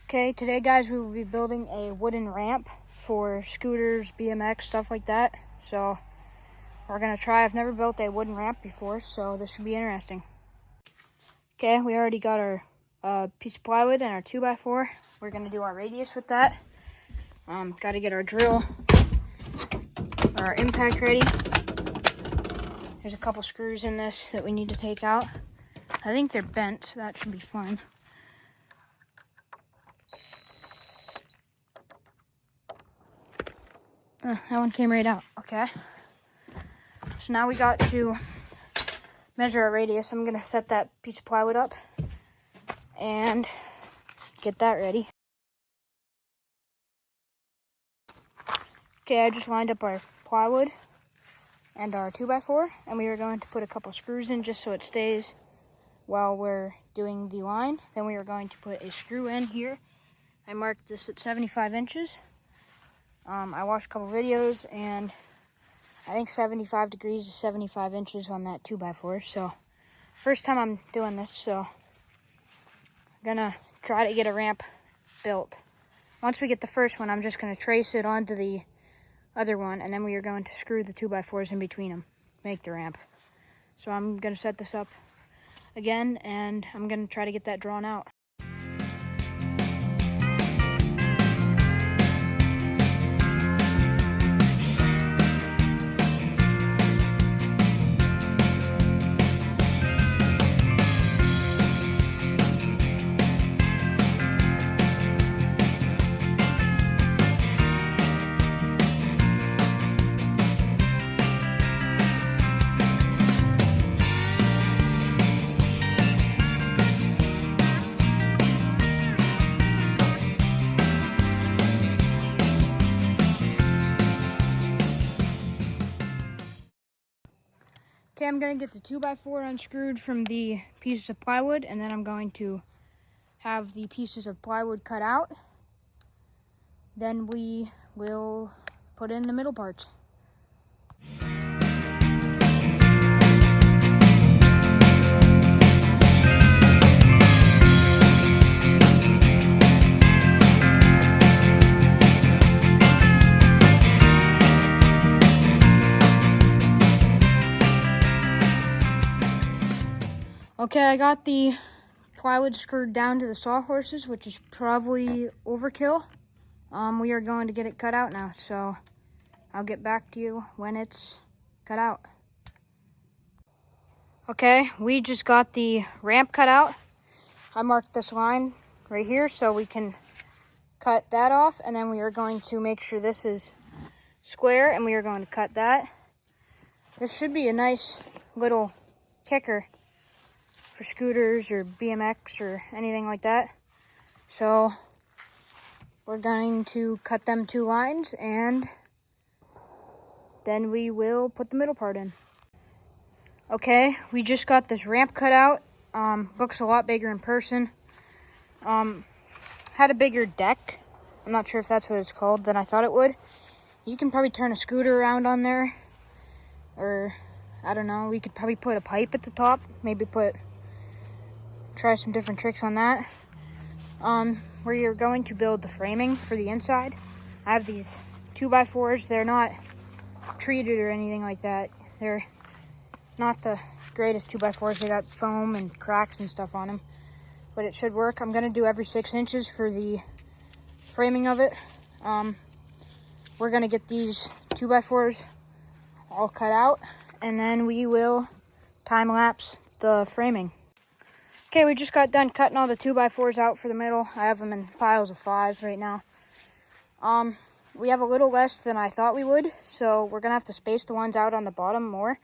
Okay, today guys we will be building a wooden ramp for scooters, BMX, stuff like that. So we're gonna try. I've never built a wooden ramp before, so this should be interesting. Okay, we already got our piece of plywood and our 2x4. We're gonna do our radius with that. Got to get our drill, our impact ready. There's a couple screws in this that we need to take out. I think they're bent, so that should be fun. That one came right out. Okay. So now we got to measure our radius. I'm gonna set that piece of plywood up and get that ready. Okay, I just lined up our plywood and our 2x4, and we are going to put a couple screws in just so it stays while we're doing the line. Then we are going to put a screw in here. I marked this at 75 inches. I watched a couple videos, and I think 75 degrees is 75 inches on that 2x4. So first time I'm doing this, so I'm gonna try to get a ramp built. Once we get the first one, I'm just gonna trace it onto the other one, and then we are going to screw the 2x4s in between them, make the ramp. So I'm gonna set this up again, and I'm gonna try to get that drawn out. Okay, I'm gonna get the 2x4 unscrewed from the pieces of plywood, and then I'm going to have the pieces of plywood cut out. Then we will put in the middle parts. Okay, I got the plywood screwed down to the sawhorses, which is probably overkill. We are going to get it cut out now, so I'll get back to you when it's cut out. Okay, we just got the ramp cut out. I marked this line right here so we can cut that off, and then we are going to make sure this is square, and we are going to cut that. This should be a nice little kicker for scooters or BMX or anything like that. So we're going to cut them 2 lines, and then we will put the middle part in. Okay, we just got this ramp cut out. Looks a lot bigger in person. Had a bigger deck. I'm not sure if that's what it's called than I thought it would. You can probably turn a scooter around on there, or I don't know, we could probably put a pipe at the top, maybe try some different tricks on that. We are going to build the framing for the inside. I have these 2x4s. They're not treated or anything like that. They're not the greatest 2x4s. They got foam and cracks and stuff on them, but it should work. I'm gonna do every 6 inches for the framing of it. We're gonna get these 2x4s all cut out, and then we will time lapse the framing. Okay, we just got done cutting all the 2x4s out for the middle. I have them in piles of 5s right now. We have a little less than I thought we would, so we're gonna have to space the ones out on the bottom more.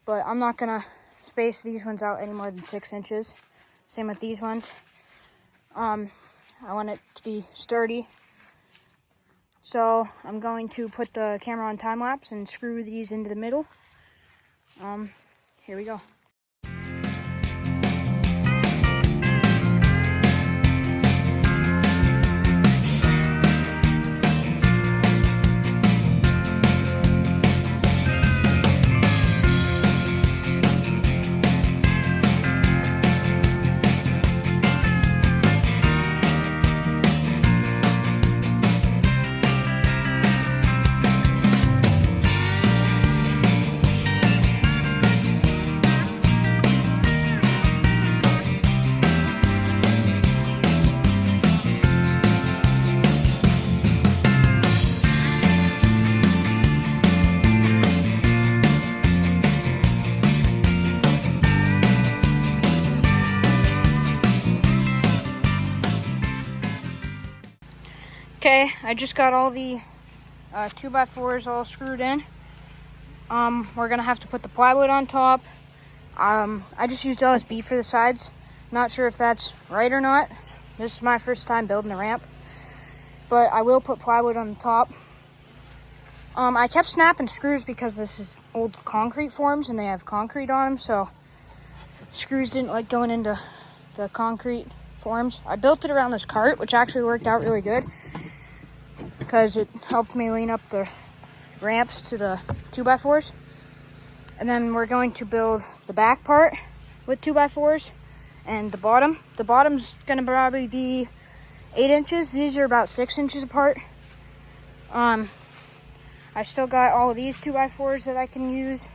But I'm not gonna space these ones out any more than 6 inches. Same with these ones. I want it to be sturdy. So I'm going to put the camera on time lapse and screw these into the middle. Here we go. Okay, I just got all the 2x4s all screwed in. We're gonna have to put the plywood on top. I just used OSB for the sides. Not sure if that's right or not. This is my first time building a ramp, but I will put plywood on the top. I kept snapping screws because this is old concrete forms and they have concrete on them, so screws didn't like going into the concrete forms. I built it around this cart, which actually worked out really good because it helped me lean up the ramps to the 2x4s. And then we're going to build the back part with 2x4s and the bottom. The bottom's gonna probably be 8 inches. These are about 6 inches apart. I still got all of these 2x4s that I can use.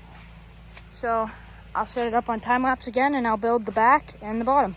So I'll set it up on time lapse again and I'll build the back and the bottom.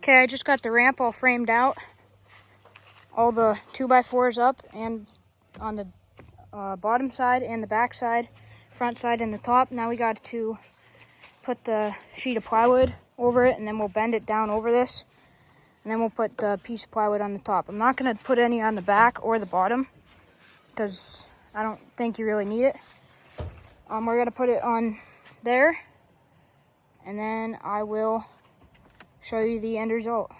Okay, I just got the ramp all framed out. All the 2x4s up and on the bottom side and the back side, front side and the top. Now we got to put the sheet of plywood over it and then we'll bend it down over this. And then we'll put the piece of plywood on the top. I'm not gonna put any on the back or the bottom because I don't think you really need it. We're gonna put it on there and then I will show you the end result.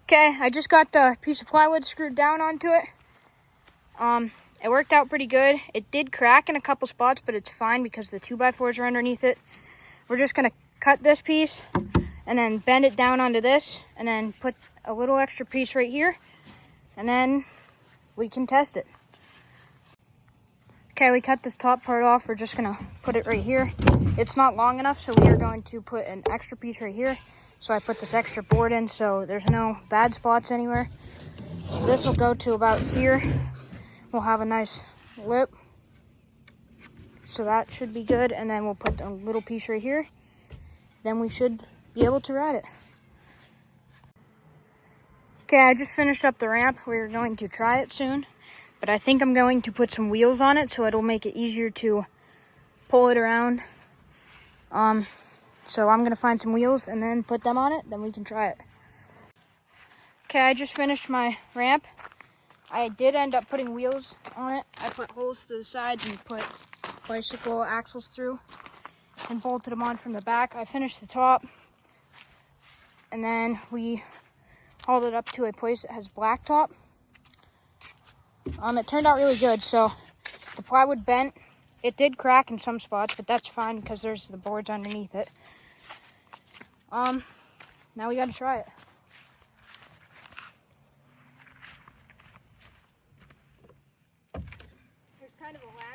Okay, I just got the piece of plywood screwed down onto it. It worked out pretty good. It did crack in a couple spots, but it's fine because the 2x4s are underneath it. We're just gonna cut this piece and then bend it down onto this and then put a little extra piece right here and then we can test it. Okay, we cut this top part off. We're just gonna put it right here. It's not long enough, so we are going to put an extra piece right here. So I put this extra board in so there's no bad spots anywhere. So this will go to about here. We'll have a nice lip. So that should be good. And then we'll put a little piece right here. Then we should be able to ride it. Okay, I just finished up the ramp. We're going to try it soon. But I think I'm going to put some wheels on it so it'll make it easier to pull it around. So I'm gonna find some wheels and then put them on it, then we can try it. Okay, I just finished my ramp. I did end up putting wheels on it. I put holes to the sides and put bicycle axles through and bolted them on from the back. I finished the top and then we hauled it up to a place that has blacktop. It turned out really good. So the plywood bent. It did crack in some spots, but that's fine because there's the boards underneath it. Now we gotta try it. There's kind of a lag